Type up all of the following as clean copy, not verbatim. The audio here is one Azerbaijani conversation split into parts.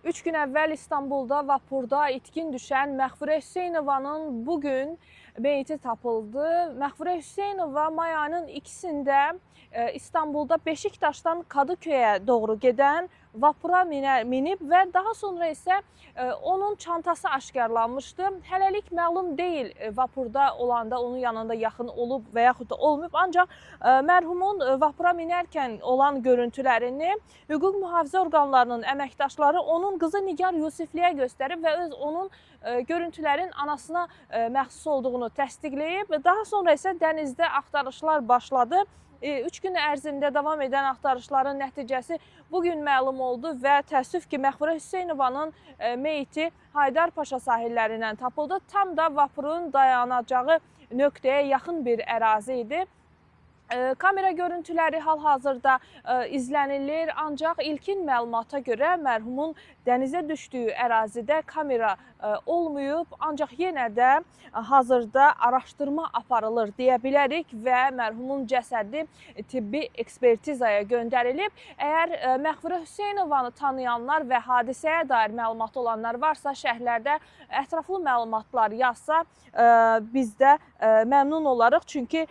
3 gün əvvəl İstanbulda vapurda itkin düşən Məğfurə Hüseynovanın bugün meyti tapıldı. Məğfurə Hüseynova may ayının 2-sində İstanbulda Beşiktaşdan Kadıköy'ə doğru gedən vapura minib və daha sonra isə onun çantası aşkarlanmışdı. Hələlik məlum deyil vapurda olanda onun yanında yaxın olub və yaxud da olmayıb. Ancaq mərhumun vapura minərkən olan görüntülərini hüquq mühafizə orqanlarının əməkdaşları onun qızı Nigar Yusifliyə göstərib və onun görüntülərin anasına məxsus olduğunu təsdiqləyib. Daha sonra isə dənizdə axtarışlar başladı. 3 gün ərzində davam edən axtarışların nəticəsi bugün məlum oldu və təəssüf ki, Məğfurə Hüseynovanın meyti Haydarpaşa sahillərindən tapıldı. Tam da vapurun dayanacağı nöqtəyə yaxın bir ərazi idi. Kamera görüntüləri hal-hazırda izlənilir, ancaq ilkin məlumata görə mərhumun dənizə düşdüyü ərazidə kamera olmayıb, ancaq yenə də hazırda araşdırma aparılır deyə bilərik və mərhumun cəsədi tibbi ekspertizaya göndərilib. Əgər Məğfurə Hüseynovanı tanıyanlar və hadisəyə dair məlumat olanlar varsa, şərhlərdə ətraflı məlumatlar yazsa, biz də məmnun olarıq. Çünki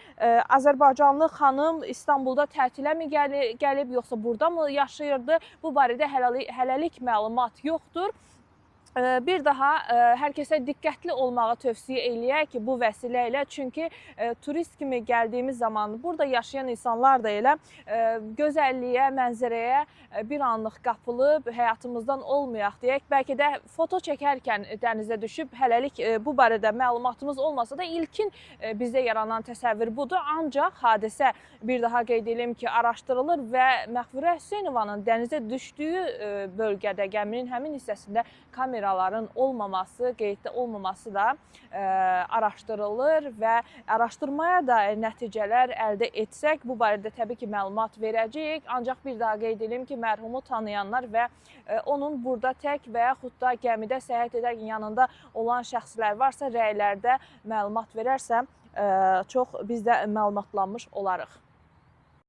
Azərbaycanlı xanım İstanbulda tətilə mi gəlib, yoxsa burada mı yaşayırdı? Bu barədə hələlik məlumat yoxdur. Bir daha hər kəsə diqqətli olmağı tövsiyə eləyək ki, bu vəsilə ilə. Çünki turist kimi gəldiyimiz zaman burada yaşayan insanlar da elə gözəlliyə, mənzərəyə bir anlıq qapılıb, həyatımızdan olmayaq deyək. Bəlkə də foto çəkərkən dənizə düşüb, hələlik bu barədə məlumatımız olmasa da ilkin bizdə yaranan təsəvvür budur. Ancaq hadisə, bir daha qeyd edim ki, araşdırılır və Məğfurə Hüseynovanın dənizə düşdüyü bölgədə, gəminin həmin hissəsində kameraların olmaması, qeyddə olmaması da araşdırılır və araşdırmaya dair nəticələr əldə etsək, bu barədə təbii ki, məlumat verəcəyik. Ancaq bir daha qeyd edim ki, mərhumu tanıyanlar və onun burada tək və yaxud da gəmidə səyahət edərkən yanında olan şəxslər varsa, rəylərdə məlumat verərsə, çox biz də məlumatlanmış olarıq.